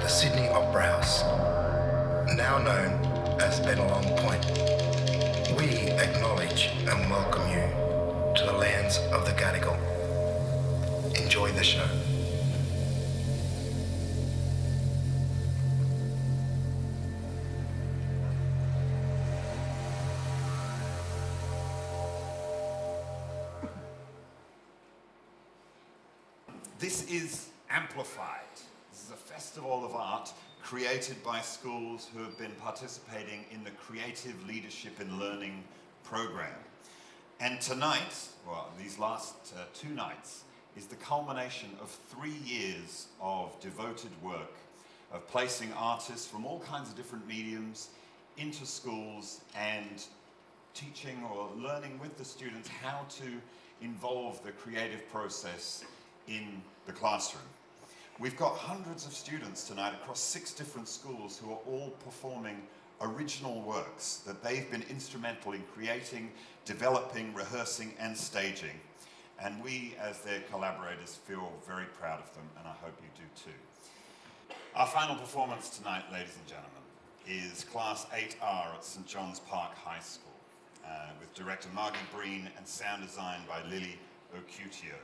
the Sydney Opera House, now known as Bennelong Point. We acknowledge and welcome you to the lands of the Gadigal. Enjoy the show. This is Amplified. This is a festival of art created by schools who have been participating in the Creative Leadership in Learning program. And tonight, well, these last 2 nights, is the culmination of 3 years of devoted work of placing artists from all kinds of different mediums into schools and teaching or learning with the students how to involve the creative process in the classroom. We've got hundreds of students tonight across 6 different schools who are all performing original works that they've been instrumental in creating, developing, rehearsing, and staging. And we, as their collaborators, feel very proud of them, and I hope you do too. Our final performance tonight, ladies and gentlemen, is Class 8R at St John's Park High School, with director Margie Breen and sound design by Lily Ocutio.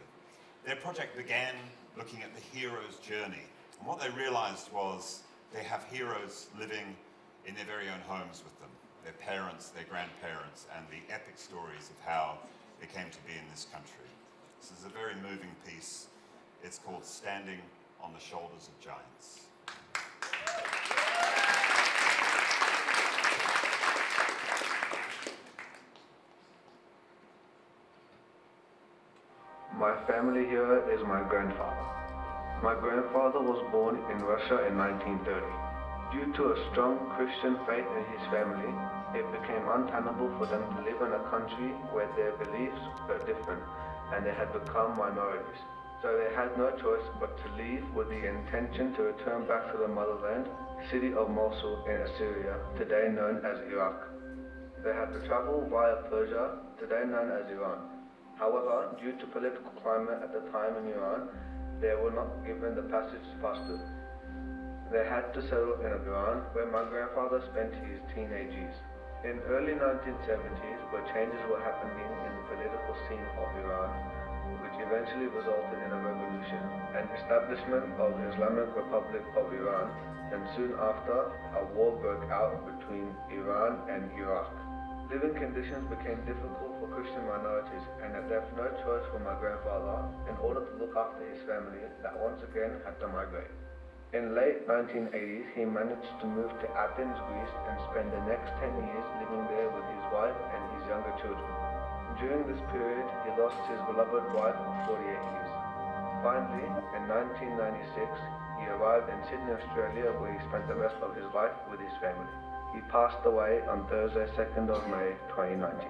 Their project began looking at the hero's journey, and what they realized was they have heroes living in their very own homes with them, their parents, their grandparents, and the epic stories of how they came to be in this country. This is a very moving piece. It's called Standing on the Shoulders of Giants. My family hero is my grandfather. My grandfather was born in Russia in 1930. Due to a strong Christian faith in his family, it became untenable for them to live in a country where their beliefs were different and they had become minorities. So they had no choice but to leave with the intention to return back to the motherland, city of Mosul in Assyria, today known as Iraq. They had to travel via Persia, today known as Iran. However, due to political climate at the time in Iran, they were not given the passage to pass through. They had to settle in Iran, where my grandfather spent his teenage years. In early 1970s, where changes were happening in the political scene of Iran, which eventually resulted in a revolution, an establishment of the Islamic Republic of Iran, and soon after, a war broke out between Iran and Iraq. Living conditions became difficult for Christian minorities, and it left no choice for my grandfather, in order to look after his family, that once again had to migrate. In late 1980s, he managed to move to Athens, Greece, and spend the next 10 years living there with his wife and his younger children. During this period, he lost his beloved wife of 48 years. Finally, in 1996, he arrived in Sydney, Australia, where he spent the rest of his life with his family. He passed away on Thursday, 2nd of May, 2019.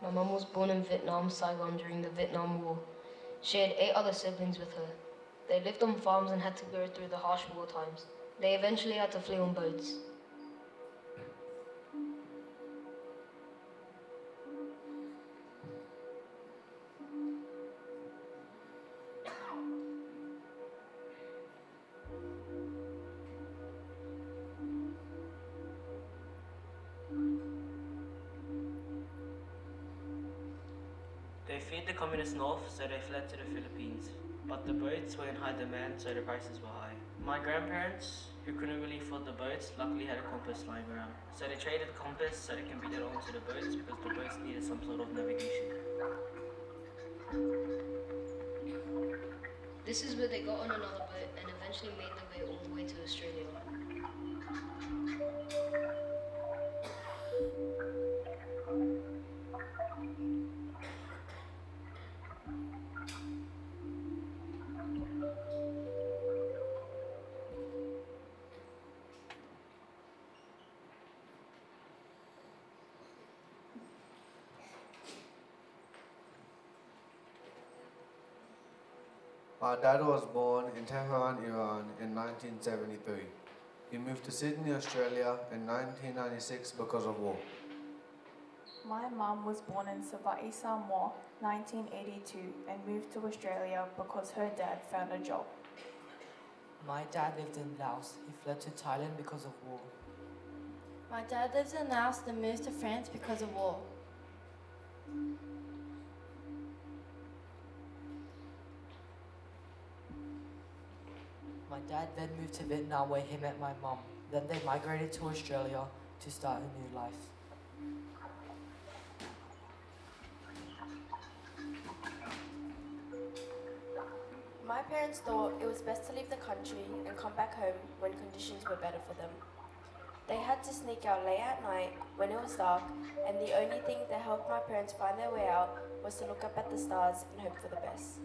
My mum was born in Vietnam, Saigon, during the Vietnam War. She had 8 other siblings with her. They lived on farms and had to go through the harsh war times. They eventually had to flee on boats. They feared the communist north, so they fled to the Philippines. But the boats were in high demand, so the prices were high. My grandparents, who couldn't really afford the boats, luckily had a compass lying around. So they traded the compass so they can beat it onto the boats, because the boats needed some sort of navigation. This is where they got on another boat and eventually made their way all the way to Australia. My dad was born in Tehran, Iran in 1973. He moved to Sydney, Australia in 1996 because of war. My mum was born in Savai'i, Samoa, 1982 and moved to Australia because her dad found a job. My dad lived in Laos. He fled to Thailand because of war. My dad lives in Laos and moved to France because of war. My dad then moved to Vietnam where he met my mum. Then they migrated to Australia to start a new life. My parents thought it was best to leave the country and come back home when conditions were better for them. They had to sneak out late at night when it was dark, and the only thing that helped my parents find their way out was to look up at the stars and hope for the best.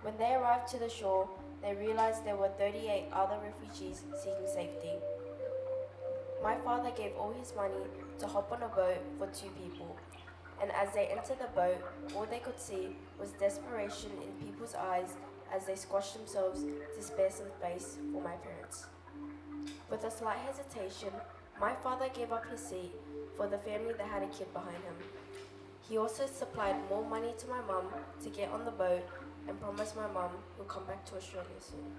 When they arrived to the shore, they realized there were 38 other refugees seeking safety. My father gave all his money to hop on a boat for 2 people, and as they entered the boat, all they could see was desperation in people's eyes as they squashed themselves to spare some space for my parents. With a slight hesitation, my father gave up his seat for the family that had a kid behind him. He also supplied more money to my mum to get on the boat and promised my mum he'll come back to Australia soon.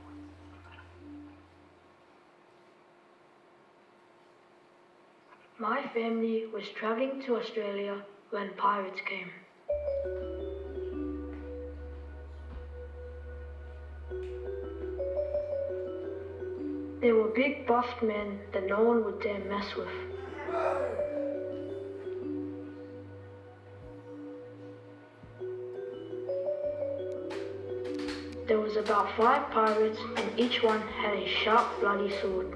My family was travelling to Australia when pirates came. They were big buffed men that no one would dare mess with. There was about 5 pirates and each one had a sharp bloody sword.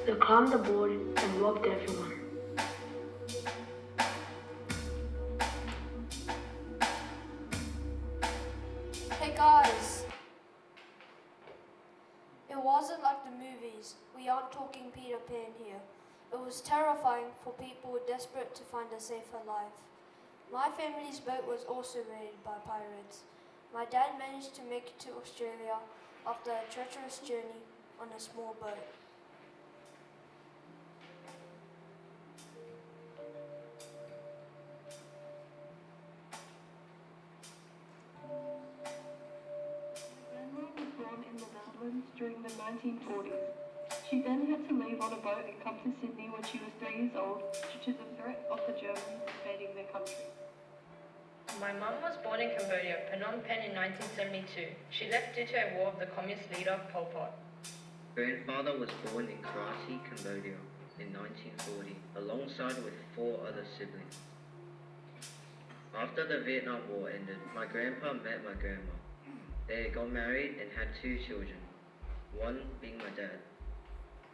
They climbed aboard and robbed everyone. Hey guys! It wasn't like the movies. We aren't talking Peter Pan here. It was terrifying for people desperate to find a safer life. My family's boat was also raided by pirates. My dad managed to make it to Australia after a treacherous journey on a small boat. Grandma was born in the Netherlands during the 1940s. She then had to leave on a boat and come to Sydney when she was 3 years old due to the threat of the Germans invading their country. My mum was born in Cambodia, Phnom Penh in 1972. She left due to a war of the communist leader Pol Pot. Grandfather was born in Karachi, Cambodia in 1940, alongside with 4 other siblings. After the Vietnam War ended, my grandpa met my grandma. They got married and had 2 children, one being my dad.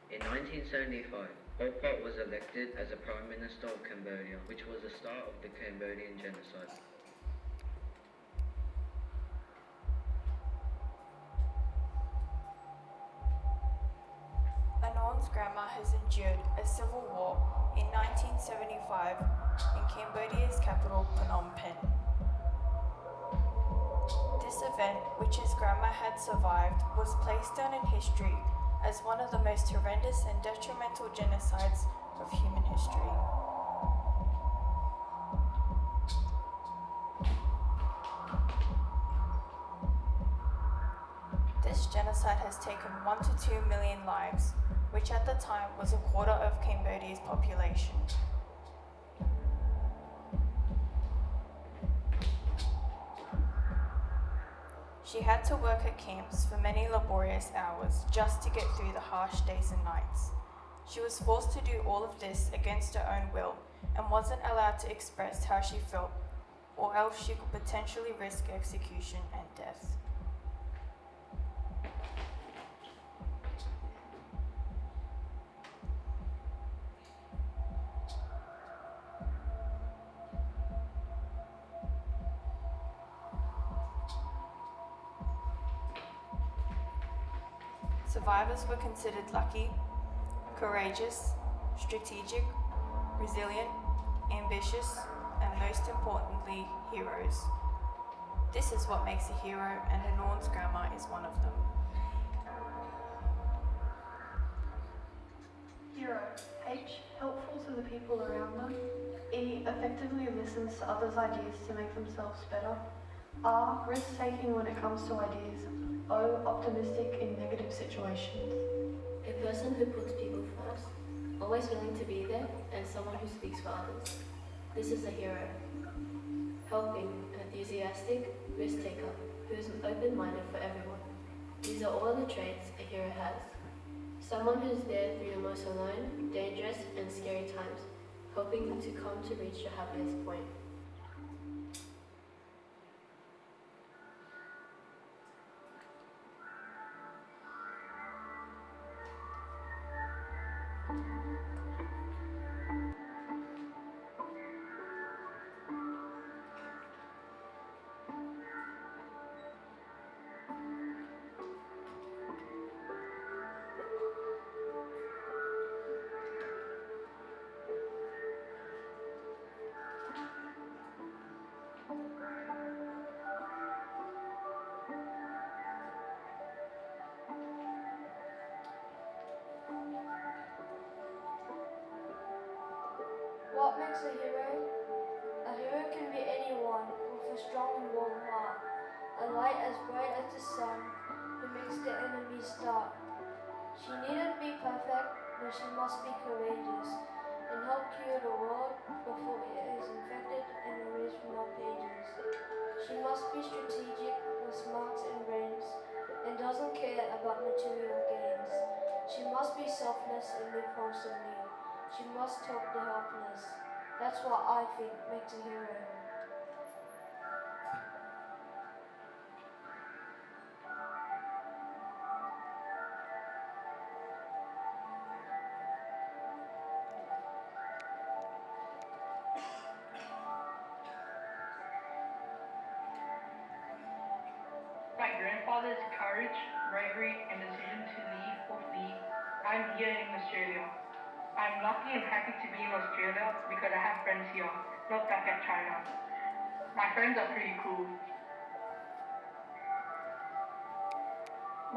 In 1975, Pol Pot was elected as a Prime Minister of Cambodia, which was the start of the Cambodian genocide. Anon's grandma has endured a civil war in 1975 in Cambodia's capital, Phnom Penh. This event, which his grandma had survived, was placed down in history as one of the most horrendous and detrimental genocides of human history. This genocide has taken 1 to 2 million lives, which at the time was a quarter of Cambodia's population. She had to work at camps for many laborious hours just to get through the harsh days and nights. She was forced to do all of this against her own will and wasn't allowed to express how she felt, or else she could potentially risk execution and death. Survivors were considered lucky, courageous, strategic, resilient, ambitious, and most importantly, heroes. This is what makes a hero, and Hanorn's grandma is one of them. Hero. H. Helpful to the people around them. E. Effectively listens to others' ideas to make themselves better. R. Risk-taking when it comes to ideas. O. Optimistic in negative situations. A person who puts people first, always willing to be there, and someone who speaks for others. This is a hero. Helping, enthusiastic, risk-taker, who is open-minded for everyone. These are all the traits a hero has. Someone who's there through the most alone, dangerous, and scary times, helping you to come to reach your happiest point. What makes a hero? A hero can be anyone with a strong and warm heart, a light as bright as the sun, who makes the enemy start. She needn't be perfect, but she must be courageous, and help cure the world before it is infected and erased from our pages. She must be strategic with smarts and brains, and doesn't care about material gains. She must be selfless and live wholesomely. She must help the helpless. That's what I think makes a hero. My grandfather's courage, bravery, and decision to leave or flee, I'm here in Australia. I'm lucky and happy to be in Australia because I have friends here, not back at China. My friends are pretty cool.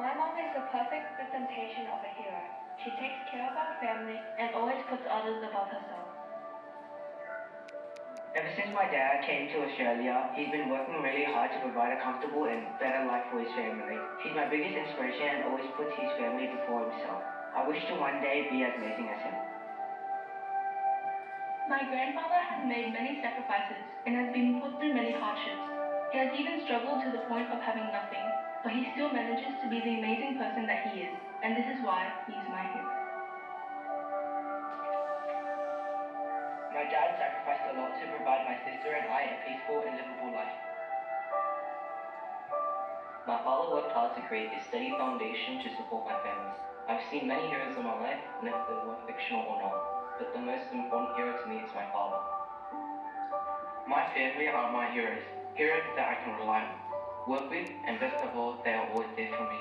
My mom is the perfect representation of a hero. She takes care of our family and always puts others above herself. Ever since my dad came to Australia, he's been working really hard to provide a comfortable and better life for his family. He's my biggest inspiration and always puts his family before himself. I wish to one day be as amazing as him. My grandfather has made many sacrifices and has been put through many hardships. He has even struggled to the point of having nothing, but he still manages to be the amazing person that he is, and this is why he is my hero. My dad sacrificed a lot to provide my sister and I a peaceful and livable life. My father worked hard to create a steady foundation to support my family. I've seen many heroes in my life, and if they were fictional or not, but the most important hero to me is my father. My family are my heroes, heroes that I can rely on, work with, and best of all, they are always there for me.